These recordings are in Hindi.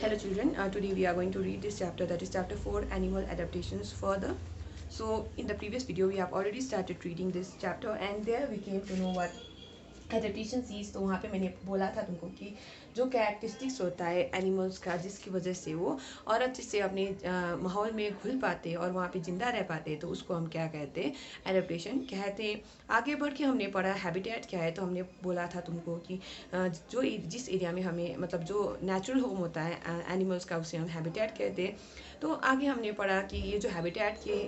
Hello children, today we are going to read this chapter, that is chapter 4, animal adaptations further. So in the previous video we have already started reading this chapter and there we came to know what adaptations. तो वहाँ पे मैंने बोला था तुमको कि जो कैरेक्टरिस्टिक्स होता है एनिमल्स का जिसकी वजह से वो और अच्छे से अपने माहौल में घुल पाते और वहाँ पे ज़िंदा रह पाते, तो उसको हम क्या कहते हैं, एडेप्टेशन कहते हैं। आगे बढ़ के हमने पढ़ा हैबिटेट क्या है। तो हमने बोला था तुमको कि जो जिस एरिया में हमें मतलब जो नेचुरल होम होता है एनिमल्स का उसे हम हैबिटेट कहते हैं। तो आगे हमने पढ़ा कि ये जो हैबिटेट के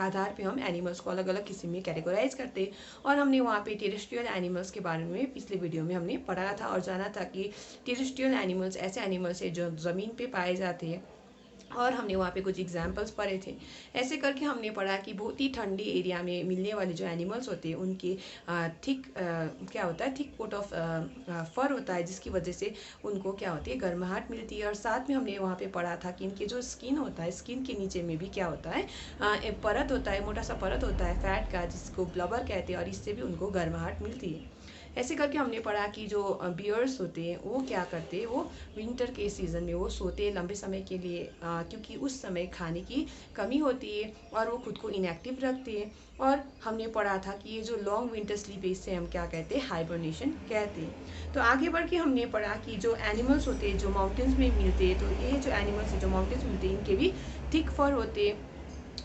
आधार पे हम एनिमल्स को अलग अलग किस्म में कैटेगराइज करते हैं और हमने वहाँ पे टेरेस्ट्रियल एनिमल्स के बारे में पिछले वीडियो में हमने पढ़ा था और जाना था कि टेरेस्ट्रियल एनिमल्स ऐसे एनिमल्स है जो ज़मीन पे पाए जाते हैं और हमने वहाँ पे कुछ एग्जाम्पल्स पढ़े थे। ऐसे करके हमने पढ़ा कि बहुत ही ठंडी एरिया में मिलने वाले जो एनिमल्स होते हैं उनके थिक क्या होता है, थिक कोट ऑफ फर होता है जिसकी वजह से उनको क्या होती है, गर्माहट मिलती है। और साथ में हमने वहाँ पे पढ़ा था कि इनके जो स्किन होता है, स्किन के नीचे में भी क्या होता है, एक परत होता है, मोटा सा परत होता है फैट का जिसको ब्लबर कहते हैं और इससे भी उनको गर्माहट मिलती है। ऐसे करके हमने पढ़ा कि जो बियर्स होते हैं वो क्या करते हैं, वो विंटर के सीज़न में वो सोते हैं लंबे समय के लिए क्योंकि उस समय खाने की कमी होती है और वो खुद को इनएक्टिव रखते हैं। और हमने पढ़ा था कि ये जो लॉन्ग विंटर स्लीप है इससे हम क्या कहते हैं, हाइबरनेशन कहते हैं। तो आगे बढ़ के हमने पढ़ा कि जो एनिमल्स होते हैं जो माउंटेन्स में मिलते हैं, तो ये जो एनिमल्स जो माउंटेन्स मिलते हैं इनके भी थिक फर होते हैं।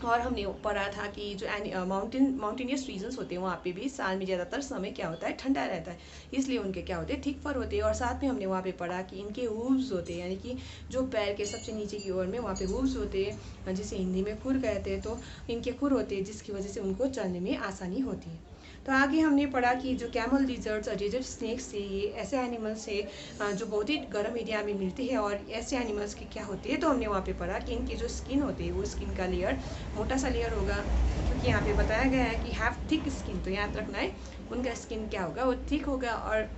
और हमने पढ़ा था कि जो माउंटेनियस रीजन्स होते हैं वहाँ पे भी साल में ज़्यादातर समय क्या होता है, ठंडा रहता है, इसलिए उनके क्या होते हैं, थिक फर होते हैं। और साथ में हमने वहाँ पे पढ़ा कि इनके हूव्स होते हैं, यानी कि जो पैर के सबसे नीचे की ओर में वहाँ पे हूव्स होते हैं जिसे हिंदी में खुर कहते हैं। तो इनके खुर होते हैं जिसकी वजह से उनको चलने में आसानी होती है। तो आगे हमने पढ़ा कि जो कैमल लिजर्ड्स और डेजर्ट स्नेक्स है ये ऐसे एनिमल्स है जो बहुत ही गर्म एरिया में मिलते हैं और ऐसे एनिमल्स की क्या होती है, तो हमने वहाँ पे पढ़ा कि इनकी जो स्किन होती है वो स्किन का लेयर मोटा सा लेयर होगा, क्योंकि यहाँ पे बताया गया है कि हैव थिक स्किन। तो याद रखना है उनका स्किन क्या होगा, वो थिक होगा। और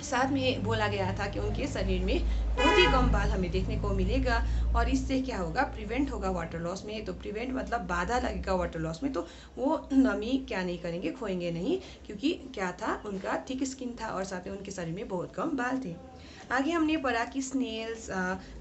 साथ में बोला गया था कि उनके शरीर में बहुत ही कम बाल हमें देखने को मिलेगा और इससे क्या होगा, प्रिवेंट होगा वाटर लॉस में। तो प्रिवेंट मतलब बाधा लगेगा वाटर लॉस में, तो वो नमी क्या नहीं करेंगे, खोएंगे नहीं, क्योंकि क्या था, उनका थिक स्किन था और साथ में उनके शरीर में बहुत कम बाल थे। आगे हमने पढ़ा कि स्नेल्स,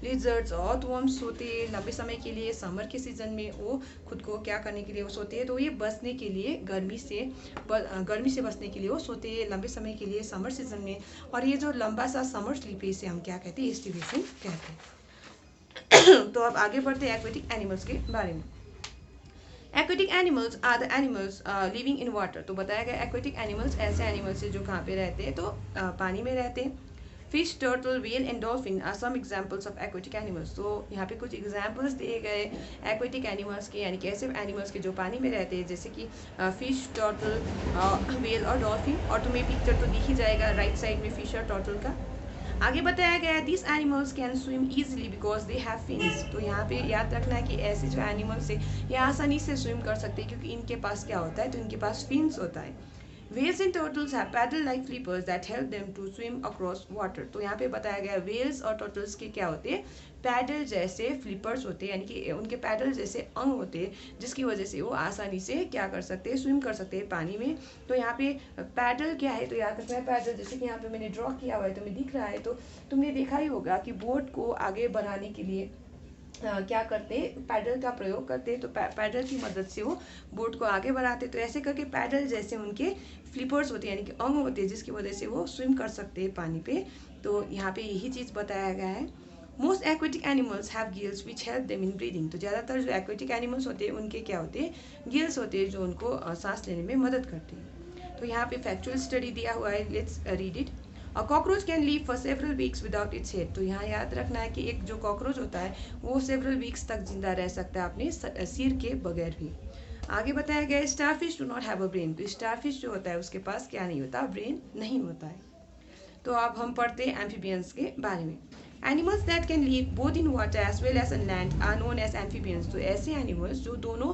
लिजर्ड्स और वर्म्स सोते हैं लंबे समय के लिए। समर के सीज़न में वो खुद को क्या करने के लिए वो सोते हैं, तो ये बचने के लिए गर्मी से बचने के लिए वो सोते हैं लंबे समय के लिए समर सीजन में। और ये जो लंबा सा समर स्लीप है इसे हम क्या कहते हैं, एस्टिवेशन कहते हैं। तो अब आगे बढ़ते हैं एक्वेटिक एनिमल्स के बारे में। Aquatic animals are the animals living in water. तो बताया गया एक्वेटिक एनिमल्स ऐसे एनिमल्स है जो कहाँ पे रहते हैं, तो पानी में रहते हैं। Fish, turtle, whale and dolphin are some examples of aquatic animals. तो यहाँ पे कुछ एग्जाम्पल्स दिए गए एक्वेटिक एनिमल्स के, यानी कि ऐसे एनिमल्स के जो पानी में रहते हैं, जैसे कि फिश, टर्टल, व्हेल और डॉल्फिन। और तुम्हें पिक्चर तो दिख ही जाएगा राइट साइड में फिश और टर्टल का। आगे बताया गया है this animals can swim easily because they have fins. तो यहाँ पे याद रखना है कि ऐसे जो एनिमल्स है ये आसानी से स्विम कर सकते हैं क्योंकि इनके पास क्या होता है, तो इनके पास फिन्स होता है। Whales and turtles have paddle-like flippers that help them to swim across water। तो यहाँ पे बताया गया whales और turtles के क्या होते हैं, पैडल जैसे फ्लिपर्स होते हैं, यानी कि उनके पैडल जैसे अंग होते हैं जिसकी वजह से वो आसानी से क्या कर सकते हैं, स्विम कर सकते हैं पानी में। तो यहाँ पे पैडल क्या है, तो याद रखना है पैडल, जैसे कि यहाँ पे मैंने ड्रॉ किया हुआ है तुम्हें दिख रहा है, तो तुमने देखा ही होगा कि बोट को आगे बढ़ाने के लिए क्या करते हैं, पैडल का प्रयोग करते हैं। तो पैडल की मदद से वो बोट को आगे बढ़ाते। तो ऐसे करके पैडल जैसे उनके फ्लिपर्स होते हैं, यानी कि अंग होते हैं जिसकी वजह से वो स्विम कर सकते हैं पानी पे। तो यहाँ पे यही चीज़ बताया गया है। Most aquatic animals have gills which help them in breathing. तो ज़्यादातर जो एक्वेटिक एनिमल्स होते हैं उनके क्या होते हैं, गिल्स होते हैं जो उनको सांस लेने में मदद करते हैं। तो यहाँ पे फैक्चुअल स्टडी दिया हुआ है, let's read it. A cockroach can leave for several weeks without its head. तो यहाँ याद रखना है कि एक जो कॉकरोच होता है वो सेवरल वीक्स तक जिंदा रह सकता है अपने सिर के बगैर भी। आगे बताया गया starfish do not have a brain. तो स्टारफिश जो होता है उसके पास क्या नहीं होता, ब्रेन नहीं होता है। तो अब हम पढ़ते हैं एम्फीबियंस के बारे में। Animals that can live both in water as well as in land are known as amphibians. तो ऐसे एनिमल्स जो दोनों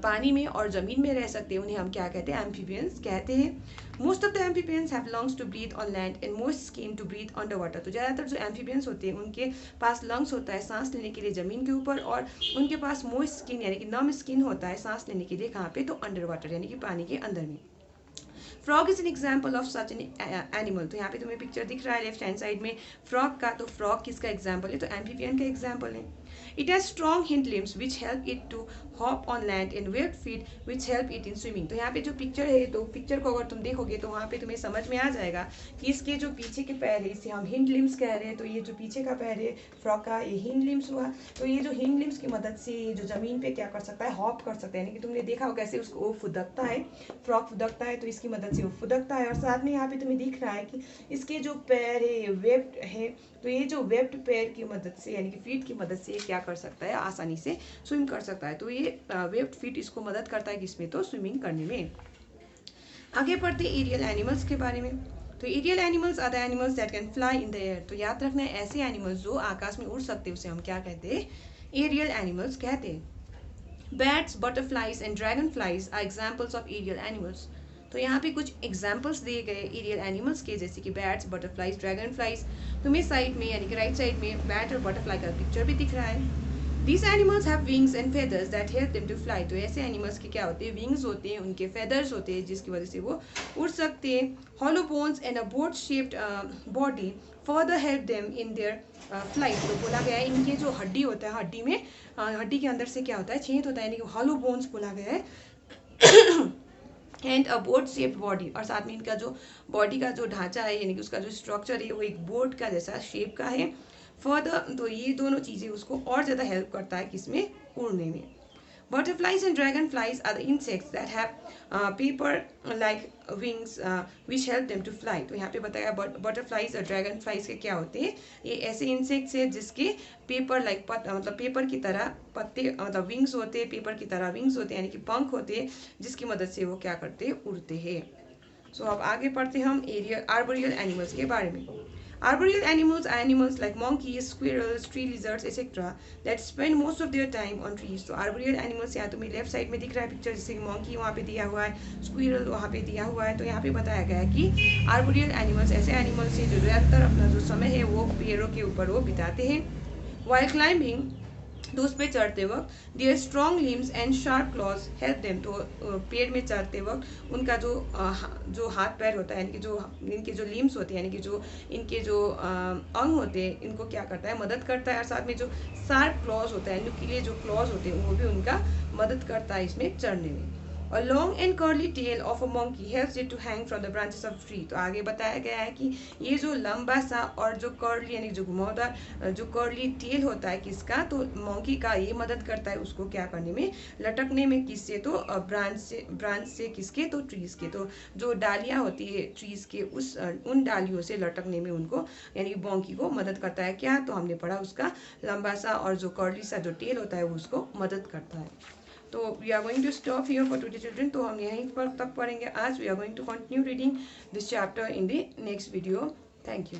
पानी में और ज़मीन में रह सकते हैं उन्हें हम क्या कहते हैं, एम्फीबियंस कहते हैं। Most of the amphibians have lungs to breathe on land and most skin to breathe under water. तो ज़्यादातर जो एम्फीबियंस होते हैं उनके पास लंग्स होता है सांस लेने के लिए ज़मीन के ऊपर, और उनके पास मोस्ट स्किन यानी कि नम स्किन होता है सांस लेने के लिए कहाँ पे, तो अंडर वाटर यानी कि पानी के अंदर में। Frog is an example of such an animal. तो यहाँ पे तुम्हें पिक्चर दिख रहा है लेफ्ट हैंड साइड में फ्रॉग का, तो फ्रॉग किसका एग्जाम्पल है, तो एम्फीबियन का एग्जाम्पल है। It has strong hind limbs which help it to hop on land and webbed feet which help it in swimming. तो यहाँ पे जो पिक्चर है, तो पिक्चर को अगर तुम देखोगे तो वहाँ पे तुम्हें समझ में आ जाएगा कि इसके जो पीछे के पैर है इसे हम हिंड लिम्स कह रहे हैं। तो ये जो पीछे का पैर है फ्रॉग का, ये हिंड लिम्स हुआ। तो ये जो हिंड लिम्स की मदद से ये जो जमीन पे क्या कर सकता है, हॉप कर सकता है। यानी कि तुमने देखा हो कैसे उसको वो फुदकता है, फ्रॉग फुदकता है, तो इसकी मदद से वो फुदकता है। और साथ में यहाँ पे तुम्हें दिख रहा है कि इसके जो पैर है वेब्ड है, तो ये जो वेब्ड पैर की मदद से यानी कि फीट की मदद से ये क्या कर सकता है, आसानी से स्विम कर सकता है। तो ये वेब्ड फीट इसको मदद करता है किसमें, तो स्विमिंग करने में। आगे बढ़ते एरियल एनिमल्स के बारे में। तो aerial animals are the animals that can fly in the air. तो याद रखना है ऐसे एनिमल्स जो आकाश में उड़ सकते हैं उसे हम क्या कहते हैं, एरियल एनिमल्स कहते हैं। Bats, butterflies and dragonflies are examples of aerial animals. तो यहाँ पे कुछ एग्जाम्पल्स दिए गए एरियल एनिमल्स के, जैसे कि बैट्स, बटरफ्लाइज, ड्रैगन फ्लाइज। तुम्हें साइड में यानी कि राइट साइड में बैट और बटरफ्लाई का पिक्चर भी दिख रहा है। These animals have wings and feathers that help them to fly। तो ऐसे एनिमल्स के क्या होते हैं, विंग्स होते हैं, उनके फेदर्स होते हैं जिसकी वजह से वो उड़ सकते हैं। Hollow bones and a boat shaped body further help them in their flight। तो बोला गया है इनके जो हड्डी होता है, हड्डी में हड्डी के अंदर से क्या होता है, छेद होता है, यानी कि हॉलो बोन्स बोला गया है। And a boat shaped body, और साथ में इनका जो बॉडी का जो ढांचा है यानी कि उसका जो स्ट्रक्चर है वो एक बोट का जैसा शेप का है। फर्दर तो ये दोनों चीज़ें उसको और ज़्यादा हेल्प करता है किसमें, उड़ने में। Butterflies and dragonflies are the insects that have paper-like wings which help them to fly। तो यहाँ पे बताया बटरफ्लाइज और ड्रैगन फ्लाइज के क्या होते हैं, ये ऐसे इंसेक्ट्स हैं जिसके पेपर लाइक मतलब पेपर की तरह पत्ते मतलब विंग्स होते हैं, पेपर की तरह विंग्स होते हैं यानी कि पंख होते हैं जिसकी मदद से वो क्या करते हैं, उड़ते हैं। सो अब आगे पढ़ते हम एरियल आर्बोरियल एनिमल्स के बारे में। Arboreal animals are animals like monkeys, squirrels, tree lizards, etc. that spend most of their time on trees। तो arboreal animals यहाँ तुम्हें लेफ्ट साइड में दिख रहा है पिक्चर, जैसे कि monkey वहाँ पे दिया हुआ है, squirrel वहाँ पे दिया हुआ है। तो यहाँ पे बताया गया है कि arboreal animals ऐसे animals हैं जो ज़्यादातर अपना जो समय है वो पेड़ों के ऊपर वो बिताते हैं। While climbing, तो उस पर चढ़ते वक्त their strong limbs and sharp claws help them. तो पेड़ में चढ़ते वक्त उनका जो हाथ पैर होता है यानी कि जो इनके जो लिम्स होते हैं यानी कि जो इनके जो अंग होते हैं इनको क्या करता है, मदद करता है। और साथ में जो शार्प क्लॉज होता है, नुकीले जो क्लॉज होते हैं वो भी उनका मदद करता है इसमें चढ़ने में। A long and curly tail of a monkey helps it to hang from the branches of tree। तो आगे बताया गया है कि ये जो लंबा सा और जो कर्ली यानी जो घुमावदार जो कर्ली टेल होता है किसका, तो मोंकी का, ये मदद करता है उसको क्या करने में, लटकने में। किससे, तो ब्रांच से किसके, तो ट्रीज के। तो जो डालियाँ होती है ट्रीज के उन डालियों से लटकने में उनको यानी मोंकी को मदद करता है। क्या, तो हमने पढ़ा उसका लंबा सा और जो कर्ली सा जो टेल होता है वो उसको मदद करता है। तो we are going to stop here for today children. तो हम यहीं पर तक पढ़ेंगे आज। We are going to continue reading this chapter in the next video. Thank you.